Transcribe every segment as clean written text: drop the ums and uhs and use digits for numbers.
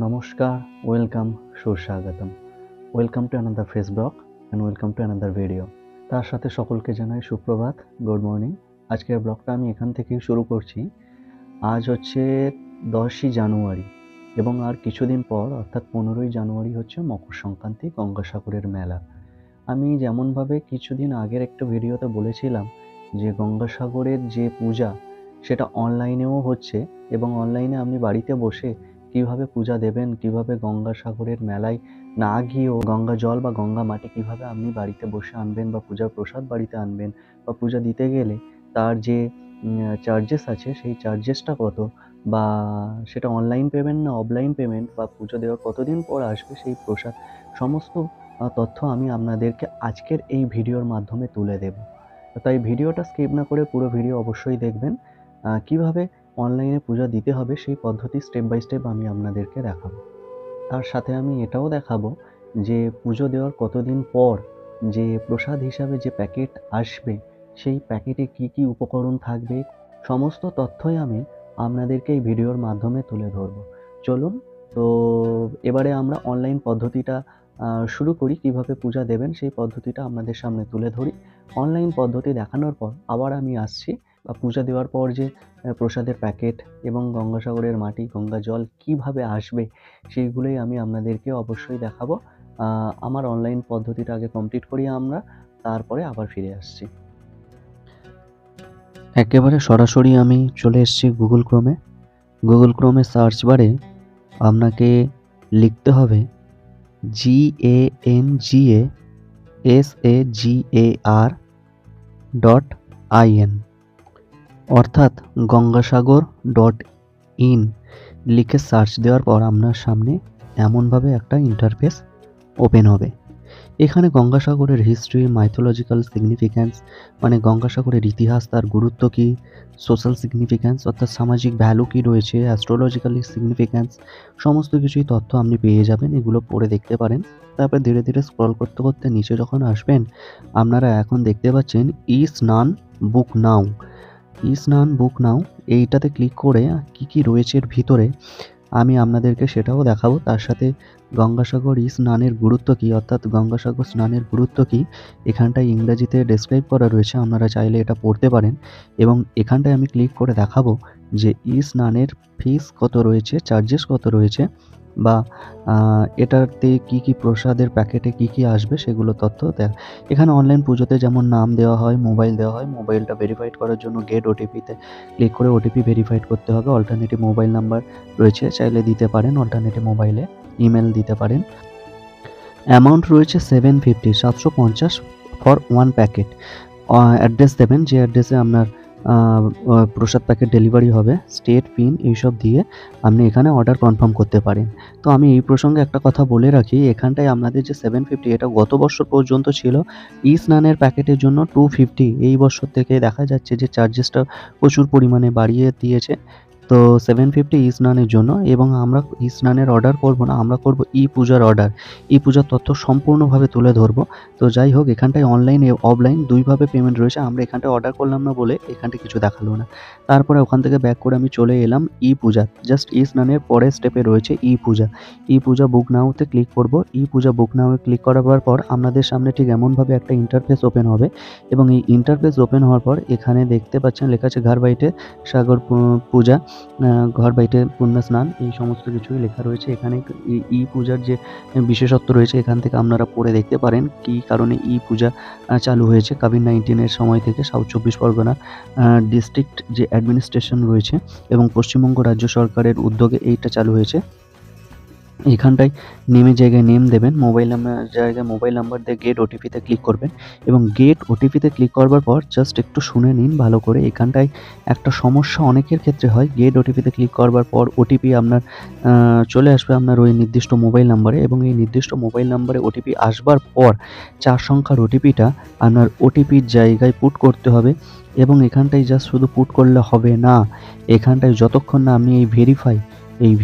নমস্কার, ওয়েলকাম, সুস্বাগতম। Welcome to another face blog and welcome to another video. তার সাথে সকলকে জানাই সুপ্রভাত, গুড মর্নিং। আজকের ব্লগটা আমি এখান থেকেই শুরু করছি। আজ হচ্ছে 10ই জানুয়ারি এবং আর কিছুদিন পর অর্থাৎ 15ই জানুয়ারি হচ্ছে মকর সংক্রান্তি, গঙ্গাসাগরের মেলা। আমি যেমনভাবে কিছুদিন আগের একটা ভিডিওতে বলেছিলাম যে গঙ্গাসাগরের যে পূজা সেটা অনলাইনেও হচ্ছে এবং অনলাইনে আপনি বাড়িতে বসে কিভাবে পূজা দেবেন, কিভাবে গঙ্গাসাগরের মেলায় না গিয়েও গঙ্গা জল বা গঙ্গা মাটি কিভাবে আপনি বাড়িতে বসে আনবেন বা পূজার প্রসাদ বাড়িতে আনবেন বা পূজা দিতে গেলে তার যে চার্জেস আছে সেই চার্জেসটা কত, বা সেটা অনলাইন পেমেন্ট না অফলাইন পেমেন্ট, বা পুজো দেওয়ার কতদিন পর আসবে সেই প্রসাদ, সমস্ত তথ্য আমি আপনাদেরকে আজকের এই ভিডিওর মাধ্যমে তুলে দেব। তাই ভিডিওটা স্কিপ না করে পুরো ভিডিও অবশ্যই দেখবেন। কিভাবে অনলাইনে পূজা দিতে হবে সেই পদ্ধতি স্টেপ বাই স্টেপ আমি আপনাদেরকে দেখাবো। তার সাথে আমি এটাও দেখাবো যে পুজো দেওয়ার কতদিন পর যে প্রসাদ হিসাবে যে প্যাকেট আসবে সেই প্যাকেটে কি কি উপকরণ থাকবে, সমস্ত তথ্যই আমি আপনাদেরকে এই ভিডিওর মাধ্যমে তুলে ধরবো। চলুন, তো এবারে আমরা অনলাইন পদ্ধতিটা শুরু করি। কিভাবে পূজা দেবেন সেই পদ্ধতিটা আপনাদের সামনে তুলে ধরি। অনলাইন পদ্ধতি দেখানোর পর আবার আমি আসছি পূজা দেওয়ার পর যে প্রসাদের প্যাকেট এবং গঙ্গাসাগরের মাটি, গঙ্গা জল কিভাবে আসবে সেইগুলোই আমি আপনাদেরকে অবশ্যই দেখাবো। আমার অনলাইন পদ্ধতিটা আগে কমপ্লিট করি আমরা, তারপরে আবার ফিরে আসছি। একেবারে সরাসরি আমি চলে এসেছি গুগল ক্রোমে। গুগল ক্রোমে সার্চ বারে আপনাকে লিখতে হবে GANGASAGAR.IN অর্থাৎ গঙ্গাসাগর.in লিখে সার্চ দেওয়ার পর আপনার সামনে এমনভাবে একটা ইন্টারফেস ওপেন হবে। এখানে গঙ্গাসাগরের হিস্ট্রি, মাইথোলজিক্যাল সিগনিফিক্যান্স মানে গঙ্গাসাগরের ইতিহাস, তার গুরুত্ব কী, সোশ্যাল সিগনিফিক্যান্স অর্থাৎ সামাজিক ভ্যালু কী রয়েছে, অ্যাস্ট্রোলজিক্যালি সিগনিফিক্যান্স, সমস্ত কিছুই তথ্য আপনি পেয়ে যাবেন। এগুলো পড়ে দেখতে পারেন। তারপর ধীরে ধীরে স্ক্রল করতে করতে নিচে যখন আসবেন, আপনারা এখন দেখতে পাচ্ছেন ই স্নান বুক নাও। ই স্নান বুক নাও এইটাতে ক্লিক করে কি কি রয়েছে এর ভিতরে আমি আপনাদেরকে সেটাও দেখাবো। তার সাথে গঙ্গাসাগর স্নানের গুরুত্ব কী অর্থাৎ গঙ্গাসাগর স্নানের গুরুত্ব কী এখানটায় ইংরেজিতে ডেসক্রাইব করা রয়েছে, আপনারা চাইলে এটা পড়তে পারেন। এবং এখানটায় আমি ক্লিক করে দেখাবো যে স্নানের ফিস কত রয়েছে, চার্জেস কত রয়েছে, বা এটাতে কি কি প্রসাদের প্যাকেটে কি কি আসবে সেগুলো তথ্য দেয়। এখানে অনলাইন পুজোতে যেমন নাম দেওয়া হয়, মোবাইল দেওয়া হয়, মোবাইলটা ভেরিফাইড করার জন্য গেট ওটিপিতে ক্লিক করে ওটিপি ভেরিফাইড করতে হবে। অল্টারনেটিভ মোবাইল নাম্বার রয়েছে, চাইলে দিতে পারেন অল্টারনেটিভ মোবাইলে, ইমেল দিতে পারেন। অ্যামাউন্ট রয়েছে 750 ফর ওয়ান প্যাকেট। অ্যাড্রেস দেবেন, যে অ্যাড্রেসে আপনার প্রসাদ প্যাকেট ডেলিভারি হবে, স্টেট, পিন এইসব দিয়ে আপনি এখানে অর্ডার কনফার্ম করতে পারেন। তো আমি এই প্রসঙ্গে একটা কথা বলে রাখি, এখানটায় আপনাদের যে 750 এটা গত বছর পর্যন্ত ছিল স্নানের প্যাকেটের জন্য 250। এই বছর থেকে দেখা যাচ্ছে যে চার্জেসটা প্রচুর পরিমাণে বাড়িয়ে দিয়েছে। তো 750 স্নানের জন্য, এবং আমরা স্নানের অর্ডার করব না, আমরা করব পূজার অর্ডার। পূজার তথ্য সম্পূর্ণভাবে তুলে ধরবো। তো যাই হোক, এখানটায় অনলাইন অফলাইন দুইভাবে পেমেন্ট রয়েছে। আমরা এখানটায় অর্ডার করলাম না বলে এখানটায় কিছু দেখালো না। তারপরে ওখান থেকে ব্যাক করে আমি চলে এলাম পূজা। জাস্ট স্নানের পরের স্টেপে রয়েছে পূজা। পূজা বুক নাওতে ক্লিক করব। পূজা বুক নাওয়ে ক্লিক করার পর আপনাদের সামনে ঠিক এমনভাবে একটা ইন্টারফেস ওপেন হবে, এবং এই ইন্টারফেস ওপেন হওয়ার পর এখানে দেখতে পাচ্ছেন লেখা আছে ঘর বাইটে সাগর পূজা, ঘর বাইটে পুণ্য স্নান, এই সমস্ত কিছুই লেখা রয়েছে। এখানে পূজার যে বিশেষত্ব রয়েছে এখান থেকে আপনারা পড়ে দেখতে পারেন কী কারণে পূজা চালু হয়েছে। কোভিড-19-এর সময় থেকে সাউথ 24 পরগনা ডিস্ট্রিক্ট যে অ্যাডমিনিস্ট্রেশন রয়েছে এবং পশ্চিমবঙ্গ রাজ্য সরকারের উদ্যোগে এইটা চালু হয়েছে। এখানটায় নেমের জায়গায় নেম দেবেন, মোবাইল নাম্বার জায়গায় মোবাইল নাম্বার দিয়ে গেট ওটিপিতে ক্লিক করবেন, এবং গেট ওটিপিতে ক্লিক করবার পর জাস্ট একটু শুনে নিন ভালো করে। এখানটায় একটা সমস্যা অনেকের ক্ষেত্রে হয়, গেট ওটিপিতে ক্লিক করবার পর ওটিপি আপনার চলে আসবে আপনার ওই নির্দিষ্ট মোবাইল নাম্বারে, এবং এই নির্দিষ্ট মোবাইল নাম্বারে ওটিপি আসবার পর 4 সংখ্যার ওটিপিটা আপনার ওটিপির জায়গায় পুট করতে হবে। এবং এখানটায় জাস্ট শুধু পুট করলে হবে না, এখানটায় যতক্ষণ না আপনি এই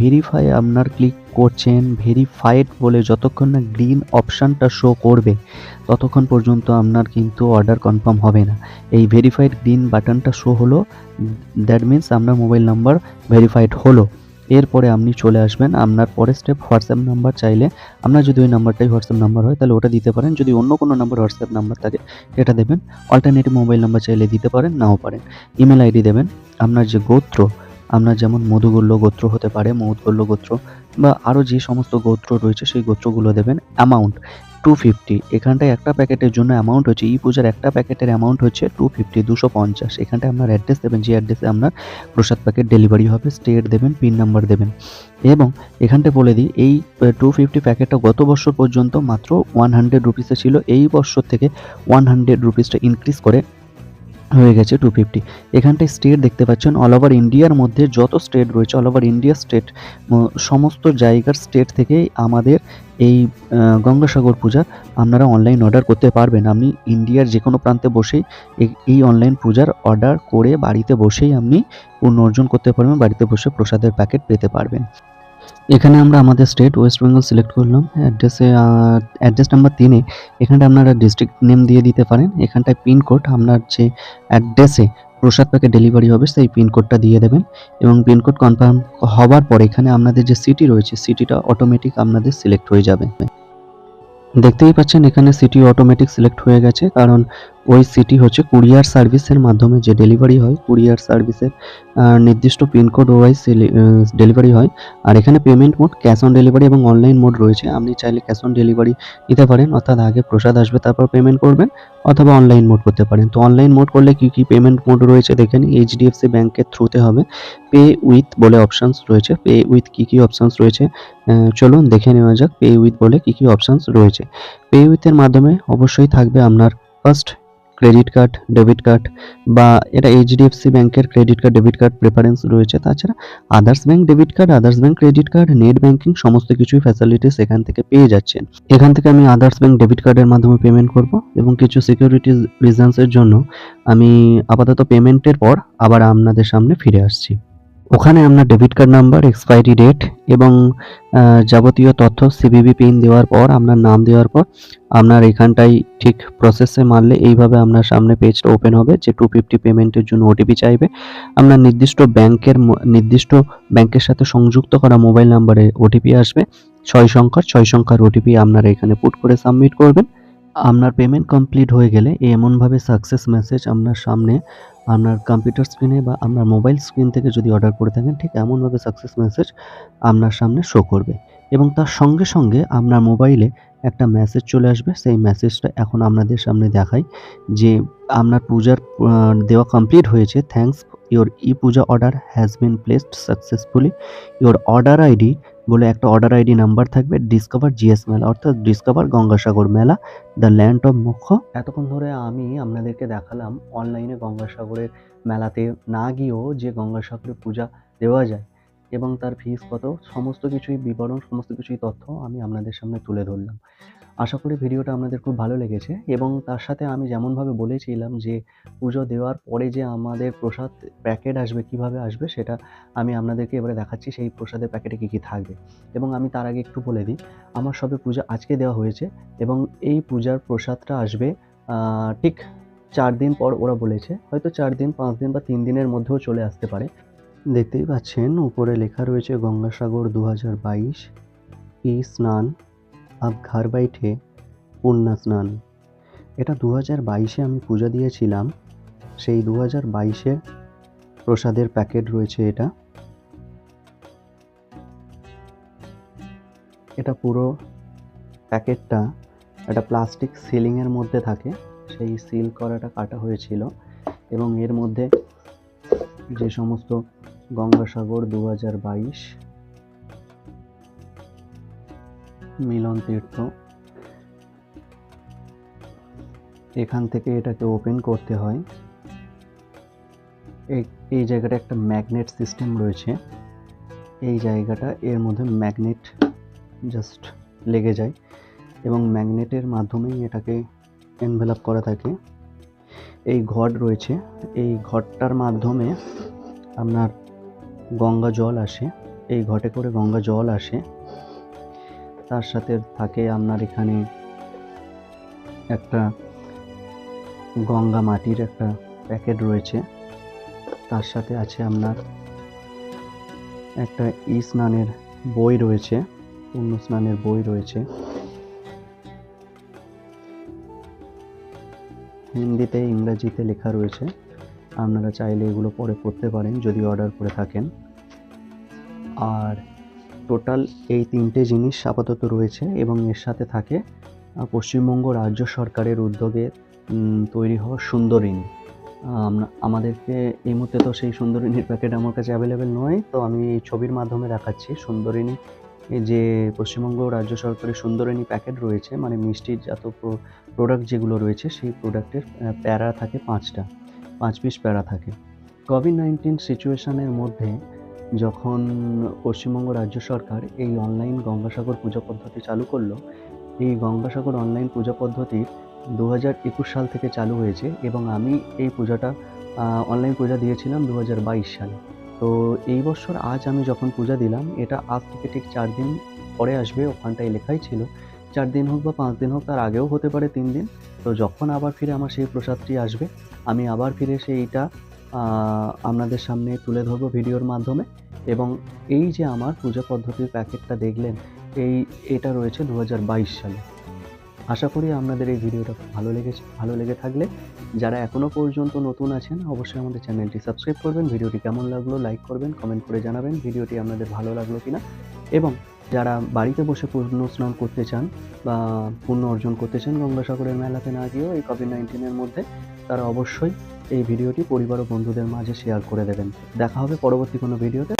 ভেরিফাই আপনার ক্লিক করছেন, ভেরিফাইড বলে যতক্ষণ না গ্রিন অপশানটা শো করবে ততক্ষণ পর্যন্ত আপনার কিন্তু অর্ডার কনফার্ম হবে না। এই ভেরিফাইড গ্রিন বাটনটা শো হলো, দ্যাট মিন্স আপনার মোবাইল নাম্বার ভেরিফাইড হলো। এরপরে আপনি চলে আসবেন আপনার পরের স্টেপ হোয়াটসঅ্যাপ নাম্বার চাইলে আপনার যদি ওই নাম্বারটাই হোয়াটসঅ্যাপ নাম্বার হয় তাহলে ওটা দিতে পারেন, যদি অন্য কোনো নাম্বার হোয়াটসঅ্যাপ নাম্বার থাকে সেটা দেবেন। অল্টারনেটিভ মোবাইল নাম্বার চাইলে দিতে পারেন, নাও পারেন। ইমেল আইডি দেবেন। আপনার যে গোত্র, আপনার যেমন মধুগল্য গোত্র হতে পারে, মৌদগল্য গোত্র বা আরও যে সমস্ত গোত্র রয়েছে সেই গোত্রগুলো দেবেন। অ্যামাউন্ট 250, এখানটায় একটা প্যাকেটের জন্য অ্যামাউন্ট হচ্ছে, ই পূজার একটা প্যাকেটের অ্যামাউন্ট হচ্ছে 250, 250। এখানটায় আপনার অ্যাড্রেস দেবেন, যে অ্যাড্রেসে আপনার প্রসাদ প্যাকেট ডেলিভারি হবে, স্টেট দেবেন, পিন নাম্বার দেবেন। এবং এখানটায় বলে দিই, এই 250 প্যাকেটটা গত বছর পর্যন্ত মাত্র 100 রুপিসে ছিল, এই বছর থেকে 100 রুপিসটা ইনক্রিজ করে হয়ে গেছে 250। এখানটায় স্টেট দেখতে পাচ্ছেন, অল ওভার ইন্ডিয়ার মধ্যে যত স্টেট রয়েছে, অল ওভার ইন্ডিয়া স্টেট, সমস্ত জায়গার স্টেট থেকেই আমাদের এই গঙ্গাসাগর পূজার আপনারা অনলাইন অর্ডার করতে পারবেন। আপনি ইন্ডিয়ার যে কোনো প্রান্তে বসেই এই অনলাইন পূজার অর্ডার করে বাড়িতে বসেই আপনি পূর্ণ অর্জন করতে পারবেন, বাড়িতে বসে প্রসাদের প্যাকেট পেতে পারবেন। এখানে আমরা আমাদের স্টেট ওয়েস্ট বেঙ্গল সিলেক্ট করলাম। অ্যাড্রেস নাম্বার 3 এ এখানটা আপনারা ডিস্ট্রিক্ট নেম দিয়ে দিতে পারেন। এখানটায় পিনকোড, আপনার যে অ্যাড্রেসে প্রসাদ প্যাকেট ডেলিভারি হবে সেই পিনকোডটা দিয়ে দেবেন এবং পিনকোড কনফার্ম হওয়ার পর এখানে আপনাদের যে সিটি রয়েছে সিটিটা অটোমেটিক আপনাদের সিলেক্ট হয়ে যাবে। দেখতেই পাচ্ছেন এখানে সিটি অটোমেটিক সিলেক্ট হয়ে গেছে, কারণ ওই সিটি হচ্ছে কুরিয়ার সার্ভিসের মাধ্যমে যে ডেলিভারি হয়, কুরিয়ার সার্ভিসের নির্দিষ্ট পিনকোড ওয়াইজ ডেলিভারি হয়। আর এখানে payment mode cash on delivery এবং অনলাইন মোড রয়েছে। আপনি চাইলে ক্যাশ অন ডেলিভারি নিতে পারেন, অর্থাৎ আগে প্রসাদ আসবে তারপর পেমেন্ট করবেন, অথবা অনলাইন মোড করতে পারেন। তো অনলাইন মোড করলে কি কি পেমেন্ট মোড রয়েছে দেখে নিন। এইচডিএফসি ব্যাংকের থ্রুতে হবে, পে উইথ বলে অপশানস রয়েছে। পে উইথ কি কি অপশানস রয়েছে চলুন দেখে নেওয়া যাক। পে উইথ বলে কি কি অপশানস রয়েছে। পে উইথের মাধ্যমে অবশ্যই থাকবে আপনার first credit card, debit card, বা এটা এইচডিএফসি ব্যাংকের credit card, debit card preference রয়েছে। তাছাড়া others bank debit card, others bank credit card, net banking সমস্ত কিছুই ফ্যাসিলিটিস এখান থেকে পেয়ে যাচ্ছেন। এখান থেকে আমি আদার্স ব্যাংক ডেবিট কার্ডের মাধ্যমে পেমেন্ট করব এবং কিছু সিকিউরিটি রিজনসের জন্য আমি আপাতত পেমেন্টের পর আবার আপনাদের সামনে ফিরে আসছি। ওখানে আপনার debit card number, expiry date এবং যাবতীয় তথ্য সিভিভি পিন দেওয়ার পর, আপনার নাম দেওয়ার পর আপনার এখানটায় ঠিক প্রসেসে মারলে এইভাবে আপনার সামনে পেজটা ওপেন হবে, যে 250 পেমেন্টের জন্য ওটিপি চাইবে। আপনার নির্দিষ্ট ব্যাংকের সাথে সংযুক্ত করা মোবাইল নাম্বারে ওটিপি আসবে, 6 সংখ্যার ওটিপি আপনারা এখানে পুট করে সাবমিট করবেন। আপনার পেমেন্ট কমপ্লিট হয়ে গেলে এমনভাবে সাকসেস মেসেজ আপনার সামনে, আপনার কম্পিউটার স্ক্রিনে বা আপনার মোবাইল স্ক্রিন থেকে যদি অর্ডার করে থাকেন ঠিক এমনভাবে সাকসেস মেসেজ আপনার সামনে শো করবে এবং তার সঙ্গে সঙ্গে আপনার মোবাইলে একটা মেসেজ চলে আসবে। সেই মেসেজটা এখন আপনাদের সামনে দেখাই যে আপনার পূজার দেওয়া কমপ্লিট হয়েছে। Thanks, your E Puja order has been placed successfully. Your order ID বলে একটা অর্ডার আইডি নাম্বার থাকবে, ডিসকভার জিএস মেলা, অর্থাৎ ডিসকভার গঙ্গাসাগর মেলা, দ্য ল্যান্ড অফ মোক্ষ। এতক্ষণ ধরে আমি আপনাদেরকে দেখালাম অনলাইনে গঙ্গাসাগরের মেলাতে না গিয়েও যে গঙ্গাসাগরে পূজা দেওয়া যায় এবং তার ফিস কত, সমস্ত কিছুই বিবরণ, সমস্ত কিছুই তথ্য আমি আপনাদের সামনে তুলে ধরলাম। আশা করি ভিডিওটা আপনাদের খুব ভালো লেগেছে এবং তার সাথে আমি যেমনভাবে বলেছিলাম যে পুজো দেওয়ার পরে যে আমাদের প্রসাদ প্যাকেট আসবে, কিভাবে আসবে সেটা আমি আপনাদেরকে এবারে দেখাচ্ছি, সেই প্রসাদের প্যাকেটে কী কী থাকবে। এবং আমি তার আগে একটু বলে দিই, আমার সবে পূজা আজকে দেওয়া হয়েছে এবং এই পূজার প্রসাদটা আসবে ঠিক 4 দিন পর। ওরা বলেছে হয়তো 4 দিন, 5 দিন বা 3 দিনের মধ্যেও চলে আসতে পারে। দেখতেই পাচ্ছেন উপরে লেখা রয়েছে গঙ্গাসাগর 2022 ই স্নান আব ঘর বাইঠে পুণ্য স্নান। এটা 2022-এ আমি পূজা দিয়েছিলাম, সেই 2022-এর প্রসাদের প্যাকেট রয়েছে এটা। এটা পুরো প্যাকেটটা একটা প্লাস্টিক সিলিংয়ের মধ্যে থাকে, সেই সিল করাটা কাটা হয়েছিল এবং এর মধ্যে যে সমস্ত গঙ্গাসাগর 2022 মিলন তীর্থ, এখান থেকে এটাকে ওপেন করতে হয়। এই জায়গাটা একটা ম্যাগনেট সিস্টেম রয়েছে, এই জায়গাটা এর মধ্যে ম্যাগনেট জাস্ট লেগে যায় এবং ম্যাগনেটের মাধ্যমেই এটাকে এনভেলপ করা থাকে। এই ঘট রয়েছে, এই ঘটটার মাধ্যমে আপনার গঙ্গা জল আসে, এই ঘটে করে গঙ্গা জল আসে। তার সাথে থাকে আপনার এখানে একটা গঙ্গা মাটির একটা প্যাকেট রয়েছে, তার সাথে আছে আপনার একটা স্নানের বই রয়েছে, পুণ্য স্নানের বই রয়েছে, হিন্দিতে ইংরাজিতে লেখা রয়েছে। আপনারা চাইলে এগুলো পরে পড়তে পারেন যদি অর্ডার করে থাকেন। আর টোটাল এই 3টে জিনিস আপাতত রয়েছে এবং এর সাথে থাকে পশ্চিমবঙ্গ রাজ্য সরকারের উদ্যোগে তৈরি হওয়া সুন্দরিনী। আমাদেরকে এই মুহূর্তে তো সেই সুন্দরিনীর প্যাকেট আমার কাছে অ্যাভেলেবেল নয়, তো আমি এই ছবির মাধ্যমে দেখাচ্ছি। সুন্দরিনী যে পশ্চিমবঙ্গ রাজ্য সরকারের সুন্দরিনী প্যাকেট রয়েছে, মানে মিষ্টির যত প্রোডাক্ট যেগুলো রয়েছে সেই প্রোডাক্টের প্যারা থাকে 5টা, 5 পিস প্যারা থাকে। কোভিড-19 সিচুয়েশনের মধ্যে যখন পশ্চিমবঙ্গ রাজ্য সরকার এই অনলাইন গঙ্গাসাগর পূজা পদ্ধতি চালু করলো, এই গঙ্গাসাগর অনলাইন পূজা পদ্ধতি 2021 সাল থেকে চালু হয়েছে এবং আমি এই পূজাটা অনলাইন পূজা দিয়েছিলাম 2022 সালে। তো এই বছর আজ আমি যখন পূজা দিলাম, এটা আজ থেকে ঠিক 4 দিন পরে আসবে, ওখানটায় লেখাই ছিল। 4 দিন হোক বা 5 দিন হোক, তার আগেও হতে পারে 3 দিন। তো যখন আবার ফিরে আমার সেই প্রসাদটি আসবে, আমি আবার ফিরে সেইটা আপনাদের সামনে তুলে ধরবো ভিডিওর মাধ্যমে। এবং এই যে আমার পূজা পদ্ধতির প্যাকেটটা দেখলেন, এটা রয়েছে 2022 সালে। আশা করি আপনাদের এই ভিডিওটা ভালো লেগেছে। ভালো লেগে থাকলে যারা এখনও পর্যন্ত নতুন আছেন, অবশ্যই আমাদের চ্যানেলটি সাবস্ক্রাইব করবেন। ভিডিওটি কেমন লাগলো লাইক করবেন, কমেন্ট করে জানাবেন ভিডিওটি আপনাদের ভালো লাগলো কিনা। এবং যারা বাড়িতে বসে পুণ্য স্নান করতে চান বা পুণ্য অর্জন করতে চান গঙ্গাসাগরের মেলাতে না গিয়েও এই কোভিড-19 মধ্যে, তারা অবশ্যই এই ভিডিওটি পরিবার ও বন্ধুদের মাঝে শেয়ার করে দেবেন। দেখা হবে পরবর্তী কোনো ভিডিওতে।